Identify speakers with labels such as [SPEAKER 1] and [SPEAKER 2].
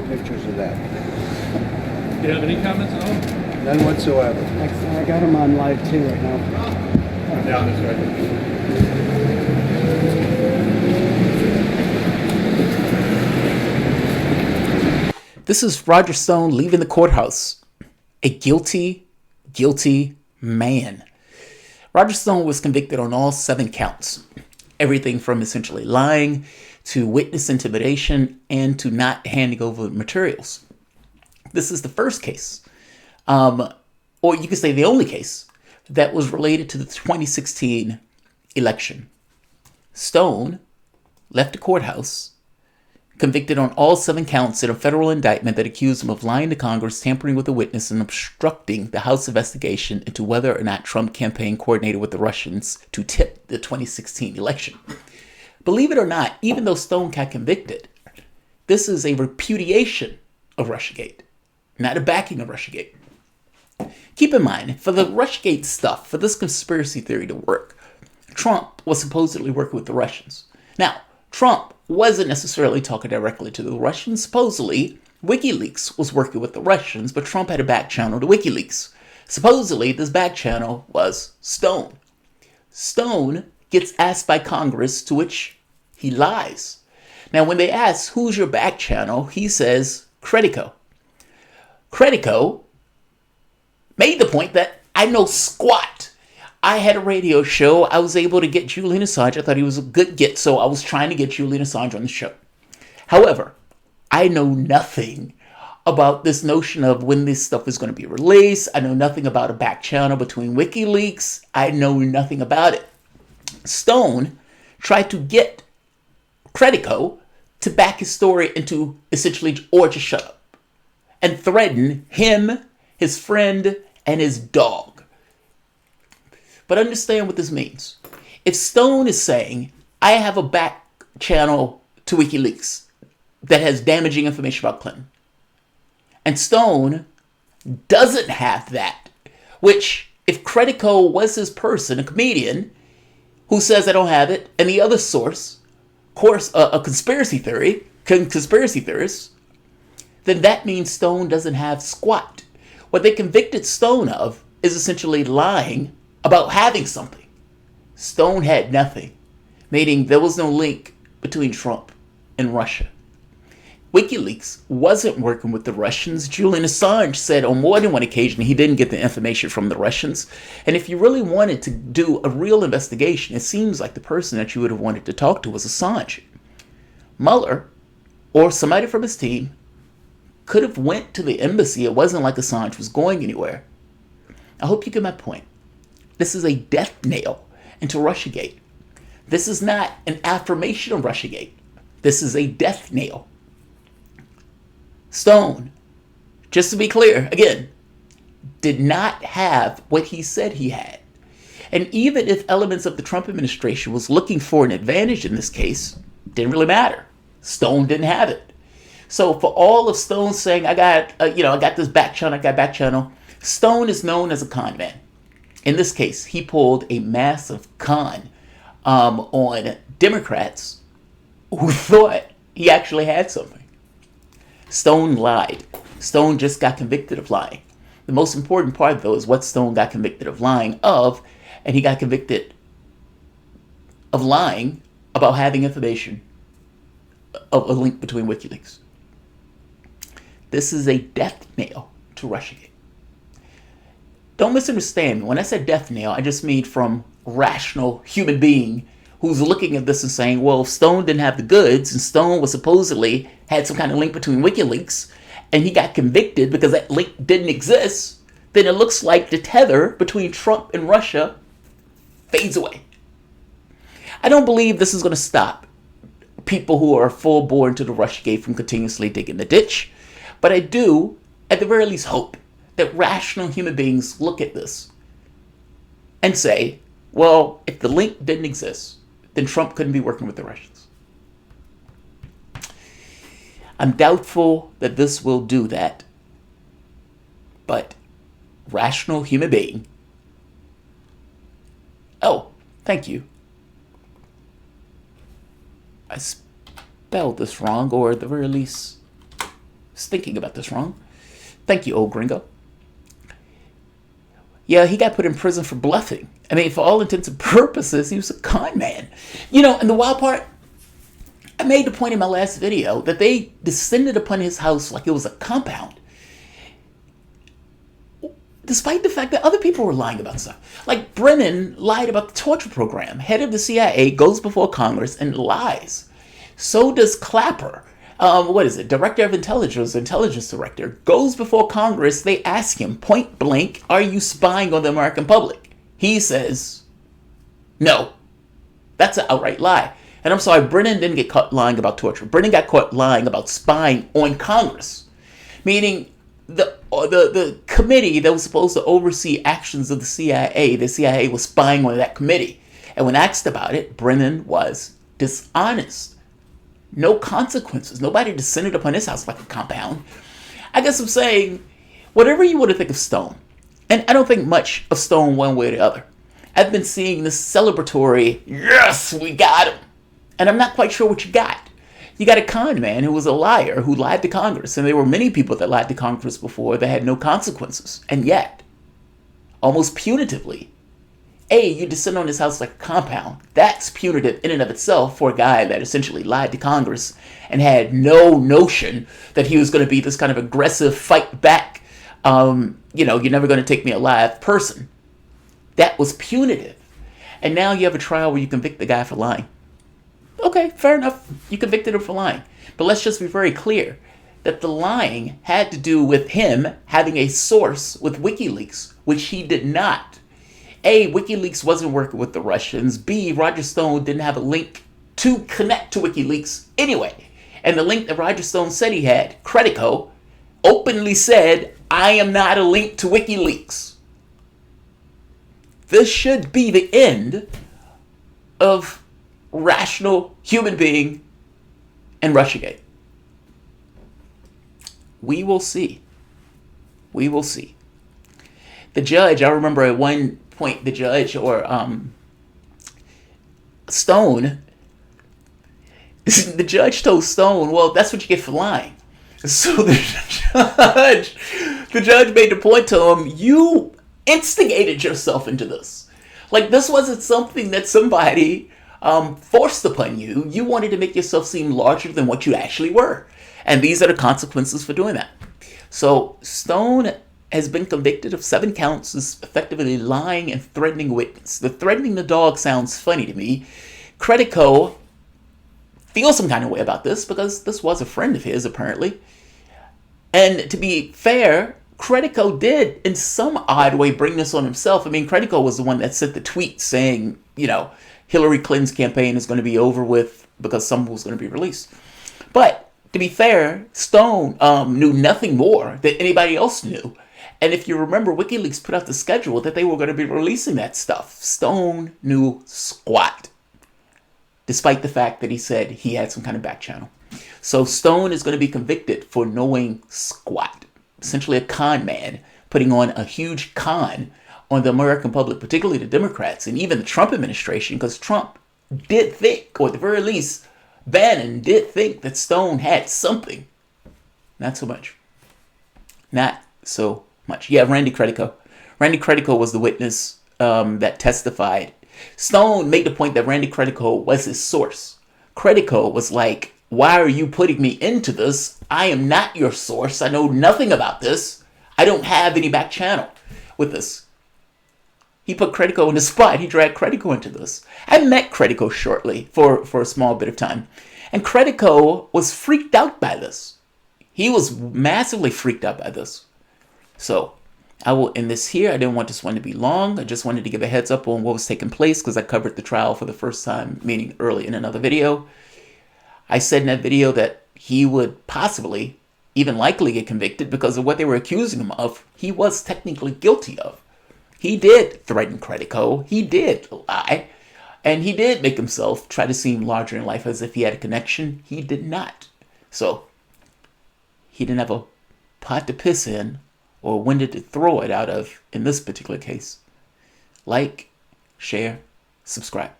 [SPEAKER 1] pictures of that.
[SPEAKER 2] Do you have any comments at all?
[SPEAKER 1] None whatsoever.
[SPEAKER 3] Excellent. I got him on live too right now.
[SPEAKER 2] Yeah, that's right.
[SPEAKER 4] This is Roger Stone leaving the courthouse. A guilty man. Roger Stone was convicted on all 7 counts. Everything from essentially lying to witness intimidation and to not handing over materials. This is the first case, or you could say the only case, that was related to the 2016 election. Stone left the courthouse convicted on all 7 counts in a federal indictment that accused him of lying to Congress, tampering with a witness, and obstructing the House investigation into whether or not Trump campaign coordinated with the Russians to tip the 2016 election. Believe it or not, even though Stone got convicted, this is a repudiation of Russiagate, not a backing of Russiagate. Keep in mind, for the Russiagate stuff, for this conspiracy theory to work, Trump was supposedly working with the Russians. Now, Trump wasn't necessarily talking directly to the Russians. Supposedly, WikiLeaks was working with the Russians, but Trump had a back channel to WikiLeaks. Supposedly, this back channel was Stone. Stone gets asked by Congress, to which he lies. Now, when they ask, who's your back channel, he says, Credico. Credico made the point that I know squat. I had a radio show. I was able to get Julian Assange. I thought he was a good get, so I was trying to get Julian Assange on the show. However, I know nothing about this notion of when this stuff is going to be released. I know nothing about a back channel between WikiLeaks. I know nothing about it. Stone tried to get Credico to back his story into essentially, or just shut up, and threaten him, his friend, and his dog. But understand what this means. If Stone is saying, I have a back channel to WikiLeaks that has damaging information about Clinton, and Stone doesn't have that, which if Credico was his person, a comedian who says I don't have it, and the other source, of course, a conspiracy theorist, then that means Stone doesn't have squat. What they convicted Stone of is essentially lying about having something. Stone had nothing, meaning there was no link between Trump and Russia. WikiLeaks wasn't working with the Russians. Julian Assange said on more than one occasion he didn't get the information from the Russians. And if you really wanted to do a real investigation, it seems like the person that you would have wanted to talk to was Assange. Mueller, or somebody from his team, could have went to the embassy. It wasn't like Assange was going anywhere. I hope you get my point. This is a death nail into Russiagate. This is not an affirmation of Russiagate. This is a death nail. Stone, just to be clear, again, did not have what he said he had. And even if elements of the Trump administration was looking for an advantage in this case, didn't really matter. Stone didn't have it. So for all of Stone saying, I got this back channel, Stone is known as a con man. In this case, he pulled a massive con on Democrats who thought he actually had something. Stone lied. Stone just got convicted of lying. The most important part, though, is what Stone got convicted of lying of, and he got convicted of lying about having information of a link between WikiLeaks. This is a death nail to Russiagate. Don't misunderstand me. When I said death nail, I just mean from rational human being who's looking at this and saying, well, if Stone didn't have the goods and Stone was supposedly had some kind of link between WikiLeaks and he got convicted because that link didn't exist, then it looks like the tether between Trump and Russia fades away. I don't believe this is going to stop people who are full bore into the Russiagate from continuously digging the ditch, but I do, at the very least, hope that rational human beings look at this and say, well, if the link didn't exist, then Trump couldn't be working with the Russians. I'm doubtful that this will do that, but rational human being. Oh, thank you. I spelled this wrong, or at the very least, was thinking about this wrong. Thank you, old gringo. Yeah, he got put in prison for bluffing. I mean, for all intents and purposes, he was a con man. You know, and the wild part, I made the point in my last video that they descended upon his house like it was a compound, despite the fact that other people were lying about stuff. Like Brennan lied about the torture program. Head of the CIA goes before Congress and lies. So does Clapper. Director of Intelligence, Intelligence Director, goes before Congress. They ask him point blank, are you spying on the American public? He says, no. That's an outright lie. And I'm sorry, Brennan didn't get caught lying about torture. Brennan got caught lying about spying on Congress. Meaning the committee that was supposed to oversee actions of the CIA was spying on that committee. And when asked about it, Brennan was dishonest. No consequences. Nobody descended upon his house like a compound. I guess I'm saying, whatever you want to think of Stone, and I don't think much of Stone one way or the other. I've been seeing this celebratory, yes, we got him. And I'm not quite sure what you got. You got a con man who was a liar, who lied to Congress. And there were many people that lied to Congress before that had no consequences. And yet, almost punitively, you descend on his house like a compound. That's punitive in and of itself for a guy that essentially lied to Congress and had no notion that he was going to be this kind of aggressive, fight back, you're never going to take me alive person. That was punitive. And now you have a trial where you convict the guy for lying. Okay, fair enough. You convicted him for lying. But let's just be very clear that the lying had to do with him having a source with WikiLeaks, which he did not. A, WikiLeaks wasn't working with the Russians. B, Roger Stone didn't have a link to connect to WikiLeaks anyway. And the link that Roger Stone said he had, Credico, openly said, I am not a link to WikiLeaks. This should be the end of rational human being and Russiagate. We will see. We will see. The judge, I remember at one point, the judge or Stone, the judge told Stone, well, that's what you get for lying. So the judge made the point to him, you instigated yourself into this. Like, this wasn't something that somebody forced upon you. You wanted to make yourself seem larger than what you actually were. And these are the consequences for doing that. So Stone has been convicted of 7 counts of effectively lying and threatening witness. The threatening the dog sounds funny to me. Credico feels some kind of way about this because this was a friend of his, apparently. And to be fair, Credico did, in some odd way, bring this on himself. I mean, Credico was the one that sent the tweet saying, Hillary Clinton's campaign is going to be over with because someone was going to be released. But to be fair, Stone knew nothing more than anybody else knew. And if you remember, WikiLeaks put out the schedule that they were going to be releasing that stuff. Stone knew squat, despite the fact that he said he had some kind of back channel. So Stone is going to be convicted for knowing squat. Essentially a con man, putting on a huge con on the American public, particularly the Democrats and even the Trump administration, because Trump did think, or at the very least, Bannon did think that Stone had something. Not so much. Not so much. Yeah, Randy Credico. Randy Credico was the witness that testified. Stone made the point that Randy Credico was his source. Credico was like, why are you putting me into this? I am not your source. I know nothing about this. I don't have any back channel with this. He put Credico in the spot. He dragged Credico into this. I met Credico shortly for a small bit of time. And Credico was freaked out by this. He was massively freaked out by this. So I will end this here. I didn't want this one to be long. I just wanted to give a heads up on what was taking place because I covered the trial for the first time, meaning early in another video. I said in that video that he would possibly, even likely, get convicted because of what they were accusing him of. He was technically guilty of. He did threaten Credico. He did lie. And he did make himself try to seem larger in life as if he had a connection. He did not. So he didn't have a pot to piss in or a window to throw it out of in this particular case. Like, share, subscribe.